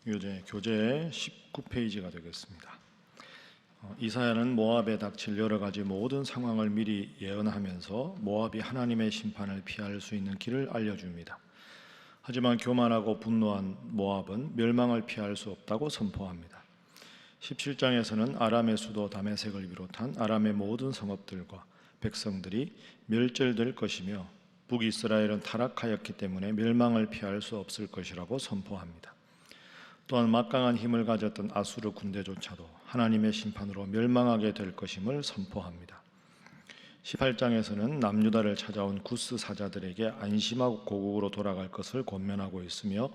이제 교재 19페이지가 되겠습니다. 이사야는 모압에 닥칠 여러 가지 모든 상황을 미리 예언하면서 모압이 하나님의 심판을 피할 수 있는 길을 알려줍니다. 하지만 교만하고 분노한 모압은 멸망을 피할 수 없다고 선포합니다. 17장에서는 아람의 수도 다메섹을 비롯한 아람의 모든 성읍들과 백성들이 멸절될 것이며 북이스라엘은 타락하였기 때문에 멸망을 피할 수 없을 것이라고 선포합니다. 또한 막강한 힘을 가졌던 아수르 군대조차도 하나님의 심판으로 멸망하게 될 것임을 선포합니다. 18장에서는 남유다를 찾아온 구스 사자들에게 안심하고 고국으로 돌아갈 것을 권면하고 있으며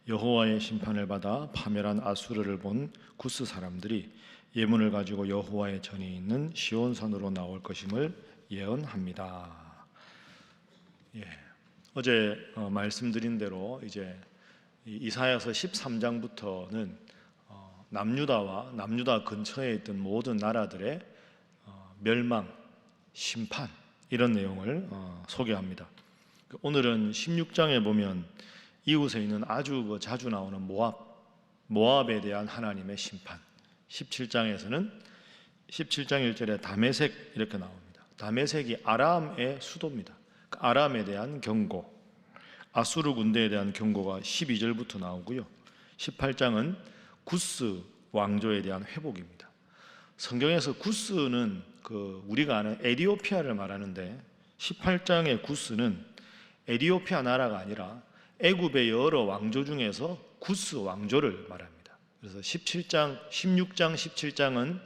여호와의 심판을 받아 파멸한 아수르를 본 구스 사람들이 예문을 가지고 여호와의 전이 있는 시온산으로 나올 것임을 예언합니다. 어제 말씀드린 대로 이제 이사야서 13장부터는 남유다와 남유다 근처에 있던 모든 나라들의 멸망, 심판 이런 내용을 소개합니다. 오늘은 16장에 보면 이웃에 있는 아주 자주 나오는 모압에 대한 하나님의 심판, 17장에서는 17장 1절에 다메섹 이렇게 나옵니다. 다메섹이 아람의 수도입니다. 아람에 대한 경고, 아수르 군대에 대한 경고가 12절부터 나오고요. 18장은 구스 왕조에 대한 회복입니다. 성경에서 구스는 우리가 아는 에디오피아를 말하는데 18장의 구스는 에디오피아 나라가 아니라 애굽의 여러 왕조 중에서 구스 왕조를 말합니다. 그래서 16장, 17장은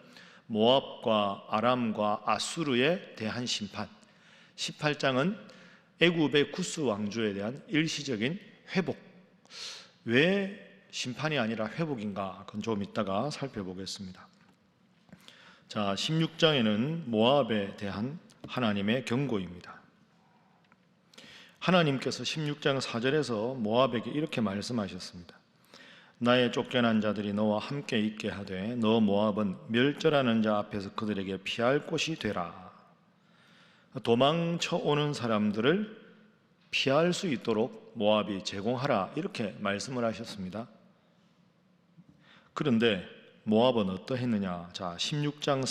모압과 아람과 아수르에 대한 심판, 18장은 애굽의 구스 왕조에 대한 일시적인 회복. 왜 심판이 아니라 회복인가? 그건 좀 이따가 살펴보겠습니다. 자, 16장에는 모압에 대한 하나님의 경고입니다. 하나님께서 16장 4절에서 모압에게 이렇게 말씀하셨습니다. 나의 쫓겨난 자들이 너와 함께 있게 하되 너 모압은 멸절하는 자 앞에서 그들에게 피할 곳이 되라. 도망쳐 오는 사람들을 피할 수 있도록 모압이 제공하라 이렇게 말씀을 하셨습니다. 그런데 모압은 어떠했느냐? 자, 16장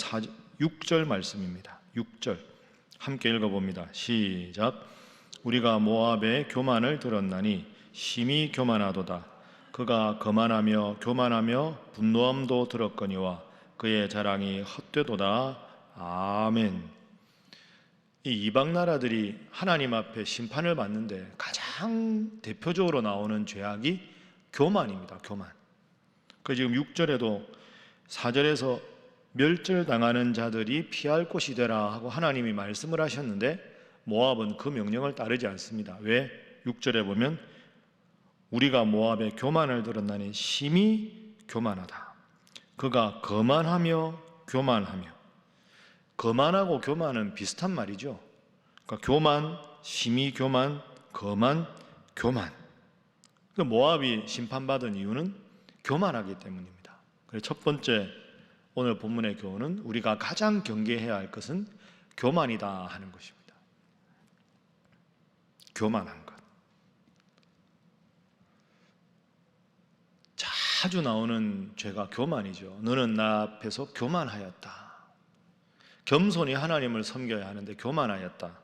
6절 말씀입니다. 6절 함께 읽어봅니다. 시작. 우리가 모압의 교만을 들었나니 심히 교만하도다. 그가 거만하며 교만하며 분노함도 들었거니와 그의 자랑이 헛되도다. 아멘. 이 이방 나라들이 하나님 앞에 심판을 받는데 가장 대표적으로 나오는 죄악이 교만입니다. 교만. 그 지금 6절에도 4절에서 멸절당하는 자들이 피할 곳이 되라 하고 하나님이 말씀을 하셨는데 모압은 그 명령을 따르지 않습니다. 왜? 6절에 보면 우리가 모압의 교만을 들었나니 심히 교만하다. 그가 거만하며 교만하며. 거만하고 교만은 비슷한 말이죠. 그러니까 교만, 심히 교만, 거만, 교만. 모압이 심판받은 이유는 교만하기 때문입니다. 그래서 첫 번째 오늘 본문의 교훈은 우리가 가장 경계해야 할 것은 교만이다 하는 것입니다. 교만한 것. 자주 나오는 죄가 교만이죠. 너는 나 앞에서 교만하였다. 겸손히 하나님을 섬겨야 하는데 교만하였다.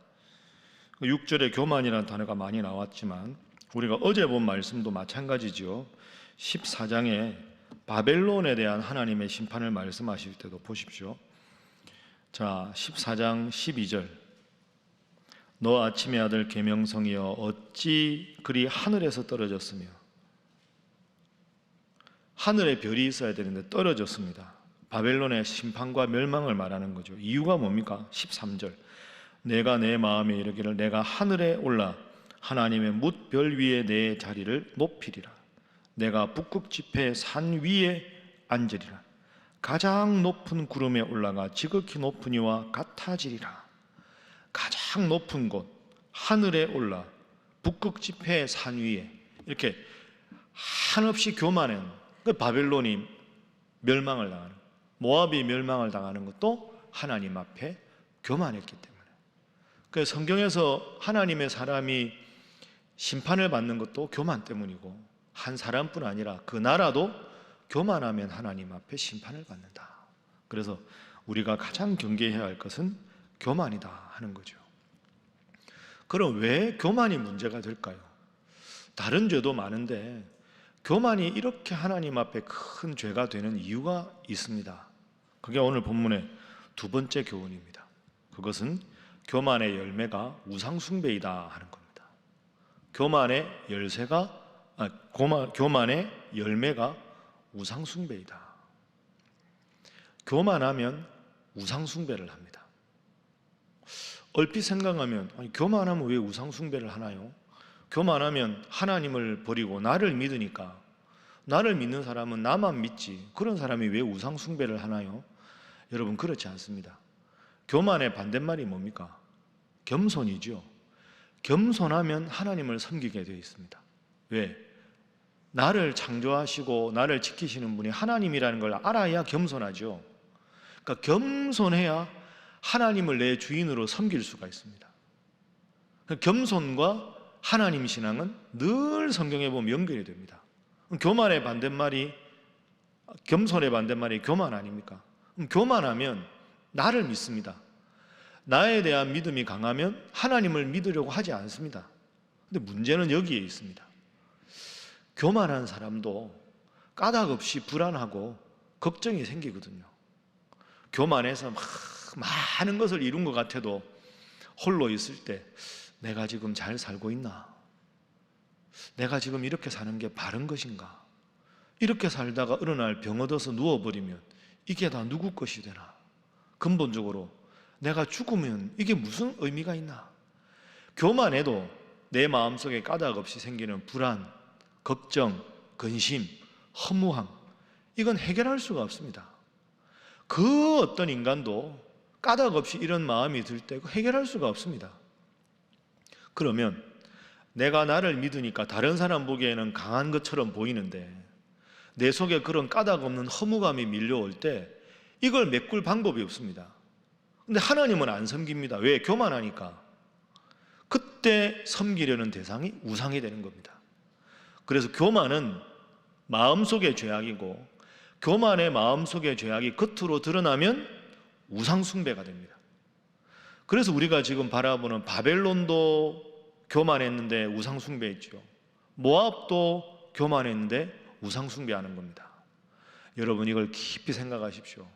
6절에 교만이라는 단어가 많이 나왔지만 우리가 어제 본 말씀도 마찬가지죠. 14장에 바벨론에 대한 하나님의 심판을 말씀하실 때도 보십시오. 자, 14장 12절 너 아침의 아들 계명성이여 어찌 그리 하늘에서 떨어졌으며 하늘에 별이 있어야 되는데 떨어졌습니다. 바벨론의 심판과 멸망을 말하는 거죠. 이유가 뭡니까? 13절 내가 내 마음에 이르기를 내가 하늘에 올라 하나님의 뭇별 위에 내 자리를 높이리라. 내가 북극 지폐 산 위에 앉으리라. 가장 높은 구름에 올라가 지극히 높은 이와 같아지리라. 가장 높은 곳 하늘에 올라 북극 지폐 산 위에 이렇게 한없이 교만한 바벨론이 멸망을 당하는 모압이 멸망을 당하는 것도 하나님 앞에 교만했기 때문에. 그래서 성경에서 하나님의 사람이 심판을 받는 것도 교만 때문이고 한 사람뿐 아니라 그 나라도 교만하면 하나님 앞에 심판을 받는다. 그래서 우리가 가장 경계해야 할 것은 교만이다 하는 거죠. 그럼 왜 교만이 문제가 될까요? 다른 죄도 많은데 교만이 이렇게 하나님 앞에 큰 죄가 되는 이유가 있습니다. 그게 오늘 본문의 두 번째 교훈입니다. 그것은 교만의 열매가 우상숭배이다 하는 겁니다. 교만의 열매가 우상숭배이다. 교만하면 우상숭배를 합니다. 얼핏 생각하면 교만하면 왜 우상숭배를 하나요? 교만하면 하나님을 버리고 나를 믿으니까, 나를 믿는 사람은 나만 믿지, 그런 사람이 왜 우상숭배를 하나요? 여러분, 그렇지 않습니다. 교만의 반대말이 뭡니까? 겸손이죠. 겸손하면 하나님을 섬기게 되어 있습니다. 왜? 나를 창조하시고 나를 지키시는 분이 하나님이라는 걸 알아야 겸손하죠. 그러니까 겸손해야 하나님을 내 주인으로 섬길 수가 있습니다. 겸손과 하나님 신앙은 늘 성경에 보면 연결이 됩니다. 교만의 반대말이, 겸손의 반대말이 교만 아닙니까? 교만하면 나를 믿습니다. 나에 대한 믿음이 강하면 하나님을 믿으려고 하지 않습니다. 근데 문제는 여기에 있습니다. 교만한 사람도 까닭없이 불안하고 걱정이 생기거든요. 교만해서 많은 것을 이룬 것 같아도 홀로 있을 때 내가 지금 잘 살고 있나? 내가 지금 이렇게 사는 게 바른 것인가? 이렇게 살다가 어느 날 병 얻어서 누워버리면 이게 다 누구 것이 되나? 근본적으로 내가 죽으면 이게 무슨 의미가 있나? 교만해도 내 마음속에 까닭없이 생기는 불안, 걱정, 근심, 허무함, 이건 해결할 수가 없습니다. 그 어떤 인간도 까닭없이 이런 마음이 들 때 해결할 수가 없습니다. 그러면 내가 나를 믿으니까 다른 사람 보기에는 강한 것처럼 보이는데 내 속에 그런 까닭 없는 허무감이 밀려올 때 이걸 메꿀 방법이 없습니다. 근데 하나님은 안 섬깁니다. 왜? 교만하니까. 그때 섬기려는 대상이 우상이 되는 겁니다. 그래서 교만은 마음속의 죄악이고, 교만의 마음속의 죄악이 겉으로 드러나면 우상숭배가 됩니다. 그래서 우리가 지금 바라보는 바벨론도 교만했는데 우상숭배했죠. 모압도 교만했는데 우상숭배하는 겁니다. 여러분, 이걸 깊이 생각하십시오.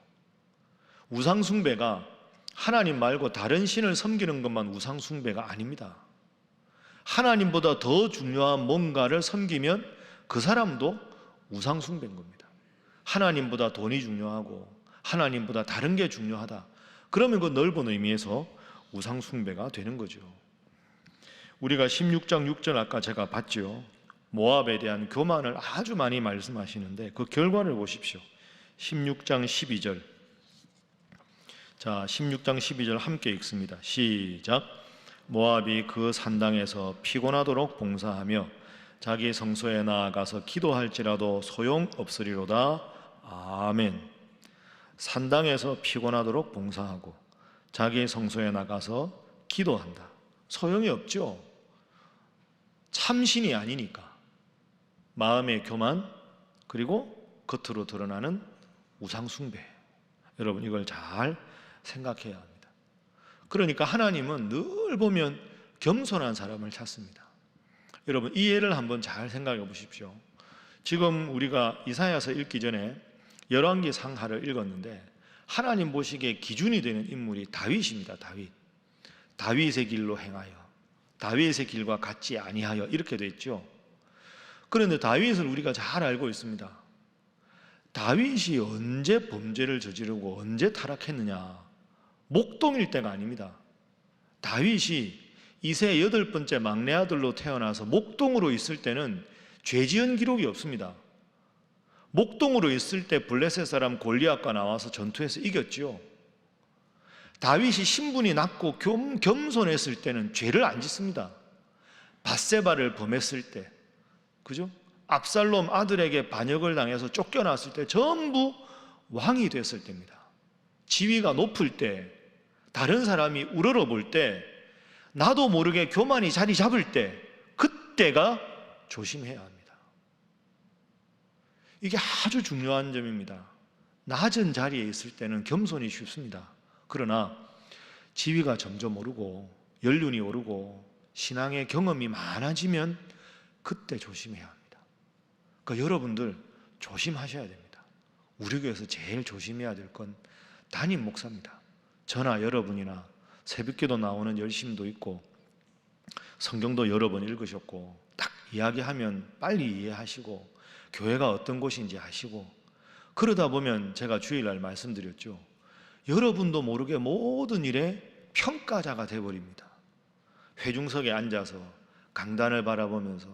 우상숭배가 하나님 말고 다른 신을 섬기는 것만 우상숭배가 아닙니다. 하나님보다 더 중요한 뭔가를 섬기면 그 사람도 우상숭배인 겁니다. 하나님보다 돈이 중요하고 하나님보다 다른 게 중요하다. 그러면 그 넓은 의미에서 우상숭배가 되는 거죠. 우리가 16장 6절 아까 제가 봤죠. 모압에 대한 교만을 아주 많이 말씀하시는데 그 결과를 보십시오. 16장 12절. 자, 16장 12절 함께 읽습니다. 시작. 모압이 그 산당에서 피곤하도록 봉사하며 자기 성소에 나아가서 기도할지라도 소용없으리로다. 아멘. 산당에서 피곤하도록 봉사하고 자기 성소에 나가서 기도한다. 소용이 없죠. 참신이 아니니까. 마음의 교만, 그리고 겉으로 드러나는 우상숭배. 여러분, 이걸 잘 생각해야 합니다. 그러니까 하나님은 늘 보면 겸손한 사람을 찾습니다. 여러분, 이 예를 한번 잘 생각해 보십시오. 지금 우리가 이사야서 읽기 전에 열왕기 상하를 읽었는데 하나님 보시기에 기준이 되는 인물이 다윗입니다. 다윗의 길로 행하여 다윗의 길과 같지 아니하여 이렇게 돼 있죠. 그런데 다윗을 우리가 잘 알고 있습니다. 다윗이 언제 범죄를 저지르고 언제 타락했느냐? 목동일 때가 아닙니다. 다윗이 이세 8번째 막내 아들로 태어나서 목동으로 있을 때는 죄 지은 기록이 없습니다. 목동으로 있을 때 블레셋 사람 골리앗과 나와서 전투에서 이겼죠. 다윗이 신분이 낮고 겸손했을 때는 죄를 안 짓습니다. 밧세바를 범했을 때, 그죠? 압살롬 아들에게 반역을 당해서 쫓겨났을 때 전부 왕이 됐을 때입니다. 지위가 높을 때, 다른 사람이 우러러볼 때, 나도 모르게 교만이 자리 잡을 때, 그때가 조심해야 합니다. 이게 아주 중요한 점입니다. 낮은 자리에 있을 때는 겸손이 쉽습니다. 그러나 지위가 점점 오르고 연륜이 오르고 신앙의 경험이 많아지면 그때 조심해야 합니다. 그러니까 여러분들 조심하셔야 됩니다. 우리 교회에서 제일 조심해야 될 건 담임 목사입니다. 저나 여러분이나 새벽기도 나오는 열심도 있고 성경도 여러 번 읽으셨고 딱 이야기하면 빨리 이해하시고 교회가 어떤 곳인지 아시고, 그러다 보면 제가 주일날 말씀드렸죠. 여러분도 모르게 모든 일에 평가자가 되어버립니다. 회중석에 앉아서 강단을 바라보면서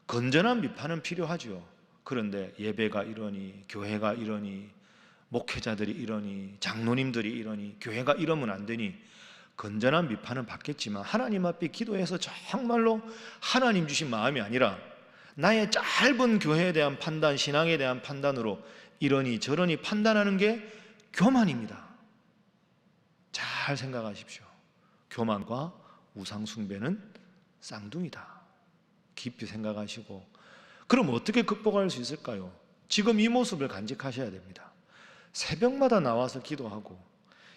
건전한 비판은 필요하죠. 그런데 예배가 이러니, 교회가 이러니, 목회자들이 이러니, 장로님들이 이러니, 교회가 이러면 안 되니 건전한 비판은 받겠지만 하나님 앞에 기도해서 정말로 하나님 주신 마음이 아니라 나의 짧은 교회에 대한 판단, 신앙에 대한 판단으로 이러니 저러니 판단하는 게 교만입니다. 잘 생각하십시오. 교만과 우상숭배는 쌍둥이다. 깊이 생각하시고, 그럼 어떻게 극복할 수 있을까요? 지금 이 모습을 간직하셔야 됩니다. 새벽마다 나와서 기도하고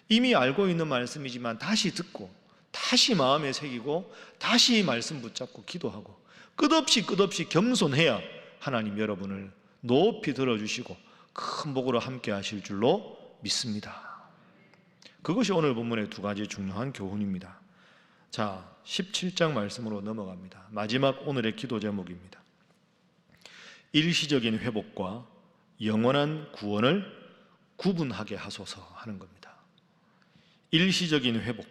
이미 알고 있는 말씀이지만 다시 듣고 다시 마음에 새기고 다시 말씀 붙잡고 기도하고 끝없이 겸손해야 하나님 여러분을 높이 들어주시고 큰 복으로 함께 하실 줄로 믿습니다. 그것이 오늘 본문의 두 가지 중요한 교훈입니다. 자, 17장 말씀으로 넘어갑니다. 마지막 오늘의 기도 제목입니다. 일시적인 회복과 영원한 구원을 구분하게 하소서 하는 겁니다. 일시적인 회복,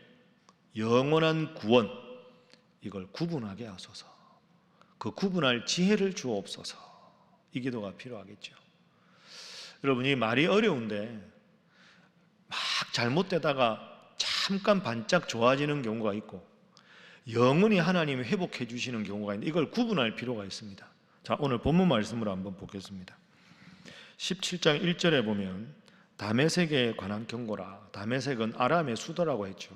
영원한 구원, 이걸 구분하게 하소서. 그 구분할 지혜를 주옵소서. 이 기도가 필요하겠죠. 여러분이 말이 어려운데 막 잘못되다가 잠깐 반짝 좋아지는 경우가 있고 영원히 하나님이 회복해 주시는 경우가 있는데 이걸 구분할 필요가 있습니다. 자, 오늘 본문 말씀으로 한번 보겠습니다. 17장 1절에 보면 다메섹에 관한 경고라. 다메섹은 아람의 수도라고 했죠.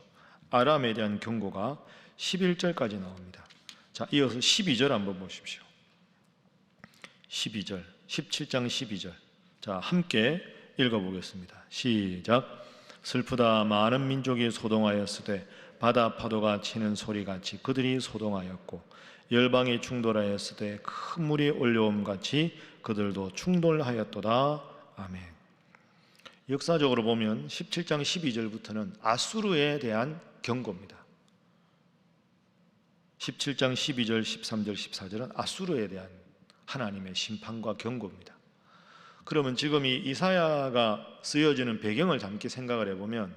아람에 대한 경고가 11절까지 나옵니다. 자, 이어서 12절 한번 보십시오. 12절, 17장 12절. 자, 함께 읽어보겠습니다. 시작. 슬프다. 많은 민족이 소동하였으되 바다 파도가 치는 소리같이 그들이 소동하였고 열방이 충돌하였으되 큰 물이 올려옴같이 그들도 충돌하였도다. 아멘. 역사적으로 보면 17장 12절부터는 아수르에 대한 경고입니다. 17장 12절, 13절, 14절은 아수르에 대한 하나님의 심판과 경고입니다. 그러면 지금 이 이사야가 쓰여지는 배경을 잠시 생각을 해보면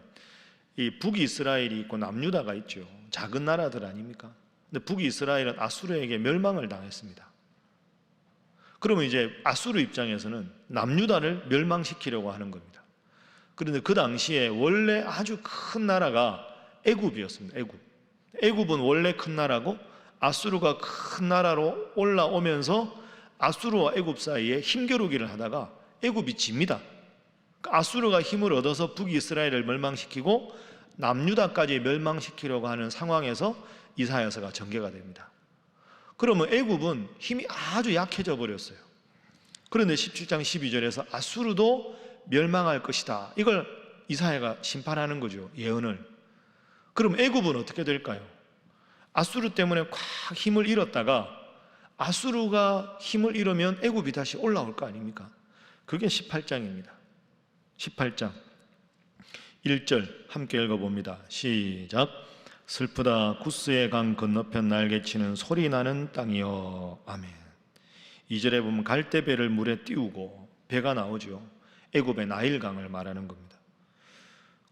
이 북이스라엘이 있고 남유다가 있죠. 작은 나라들 아닙니까? 근데 북이스라엘은 아수르에게 멸망을 당했습니다. 그러면 이제 아수르 입장에서는 남유다를 멸망시키려고 하는 겁니다. 그런데 그 당시에 원래 아주 큰 나라가 애굽이었습니다. 애굽은 원래 큰 나라고 아수르가 큰 나라로 올라오면서 아수르와 애굽 사이에 힘겨루기를 하다가 애굽이 집니다. 아수르가 힘을 얻어서 북이스라엘을 멸망시키고 남유다까지 멸망시키려고 하는 상황에서 이사야서가 전개가 됩니다. 그러면 애굽은 힘이 아주 약해져 버렸어요. 그런데 17장 12절에서 아수르도 멸망할 것이다. 이걸 이사야가 심판하는 거죠. 예언을. 그럼 애굽은 어떻게 될까요? 아수르 때문에 콱 힘을 잃었다가 아수르가 힘을 잃으면 애굽이 다시 올라올 거 아닙니까? 그게 18장입니다. 18장 1절 함께 읽어봅니다. 시작. 슬프다. 구스의 강 건너편 날개치는 소리 나는 땅이여. 아멘. 2절에 보면 갈대배를 물에 띄우고 배가 나오죠. 애굽의 나일강을 말하는 겁니다.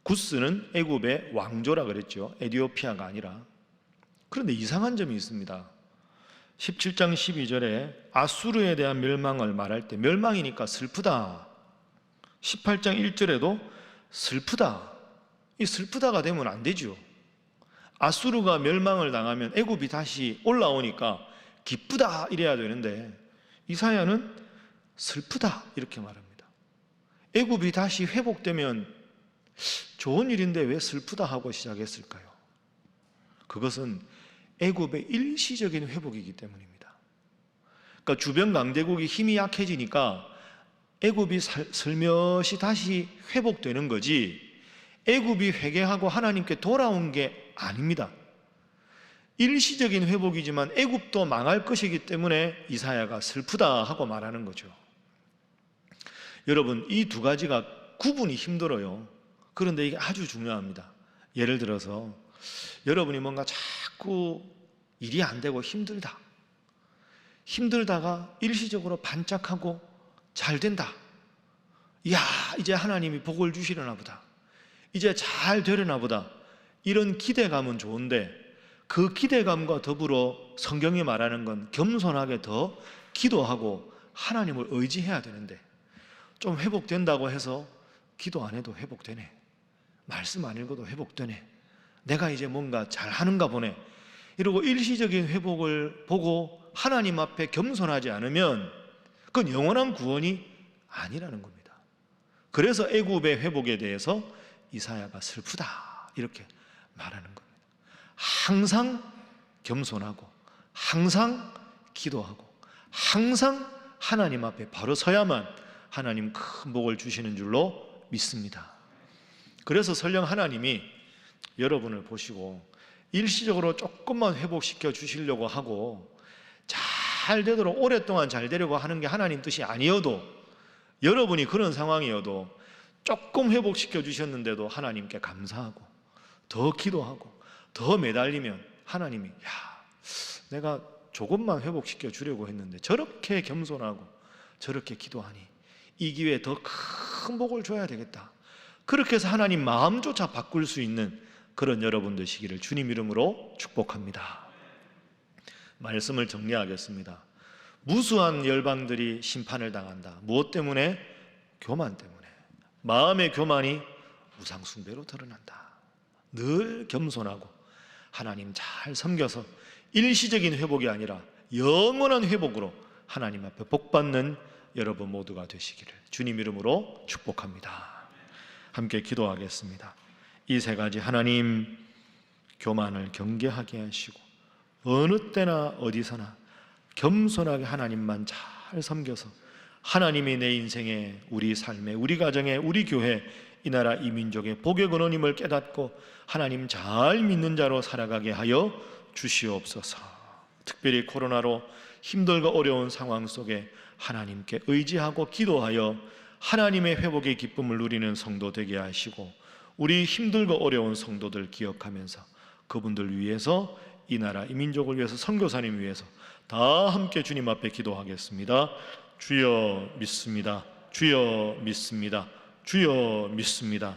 구스는 애굽의 왕조라 그랬죠. 에디오피아가 아니라. 그런데 이상한 점이 있습니다. 17장 12절에 아수르에 대한 멸망을 말할 때 멸망이니까 슬프다. 18장 1절에도 슬프다. 이 슬프다가 되면 안 되죠. 아수르가 멸망을 당하면 애굽이 다시 올라오니까 기쁘다 이래야 되는데 이사야는 슬프다 이렇게 말합니다. 애굽이 다시 회복되면 좋은 일인데 왜 슬프다 하고 시작했을까요? 그것은 애굽의 일시적인 회복이기 때문입니다. 그러니까 주변 강대국이 힘이 약해지니까 애굽이 슬며시 다시 회복되는 거지, 애굽이 회개하고 하나님께 돌아온 게 아닙니다. 일시적인 회복이지만 애굽도 망할 것이기 때문에 이사야가 슬프다 하고 말하는 거죠. 여러분, 이 두 가지가 구분이 힘들어요. 그런데 이게 아주 중요합니다. 예를 들어서 여러분이 뭔가 자꾸 일이 안 되고 힘들다가 일시적으로 반짝하고 잘 된다. 이야, 이제 하나님이 복을 주시려나 보다, 이제 잘 되려나 보다, 이런 기대감은 좋은데, 그 기대감과 더불어 성경이 말하는 건 겸손하게 더 기도하고 하나님을 의지해야 되는데, 좀 회복된다고 해서 기도 안 해도 회복되네, 말씀 안 읽어도 회복되네, 내가 이제 뭔가 잘하는가 보네, 이러고 일시적인 회복을 보고 하나님 앞에 겸손하지 않으면 그건 영원한 구원이 아니라는 겁니다. 그래서 애굽의 회복에 대해서 이사야가 슬프다 이렇게 말하는 겁니다. 항상 겸손하고 항상 기도하고 항상 하나님 앞에 바로 서야만 하나님 큰 복을 주시는 줄로 믿습니다. 그래서 설령 하나님이 여러분을 보시고 일시적으로 조금만 회복시켜 주시려고 하고 잘 되도록 오랫동안 잘 되려고 하는 게 하나님 뜻이 아니어도, 여러분이 그런 상황이어도 조금 회복시켜 주셨는데도 하나님께 감사하고 더 기도하고 더 매달리면 하나님이, 야, 내가 조금만 회복시켜 주려고 했는데 저렇게 겸손하고 저렇게 기도하니 이 기회에 더 큰 복을 줘야 되겠다, 그렇게 해서 하나님 마음조차 바꿀 수 있는 그런 여러분 되시기를 주님 이름으로 축복합니다. 말씀을 정리하겠습니다. 무수한 열방들이 심판을 당한다. 무엇 때문에? 교만 때문에. 마음의 교만이 우상 숭배로 드러난다. 늘 겸손하고 하나님 잘 섬겨서 일시적인 회복이 아니라 영원한 회복으로 하나님 앞에 복받는 여러분 모두가 되시기를 주님 이름으로 축복합니다. 함께 기도하겠습니다. 이 세 가지, 하나님 교만을 경계하게 하시고 어느 때나 어디서나 겸손하게 하나님만 잘 섬겨서 하나님이 내 인생에, 우리 삶에, 우리 가정에, 우리 교회, 이 나라 이 민족의 복의 근원임을 깨닫고 하나님 잘 믿는 자로 살아가게 하여 주시옵소서. 특별히 코로나로 힘들고 어려운 상황 속에 하나님께 의지하고 기도하여 하나님의 회복의 기쁨을 누리는 성도 되게 하시고, 우리 힘들고 어려운 성도들 기억하면서 그분들 위해서, 이 나라 이 민족을 위해서, 선교사님 위해서 다 함께 주님 앞에 기도하겠습니다. 주여 믿습니다. 주여 믿습니다. 주여 믿습니다.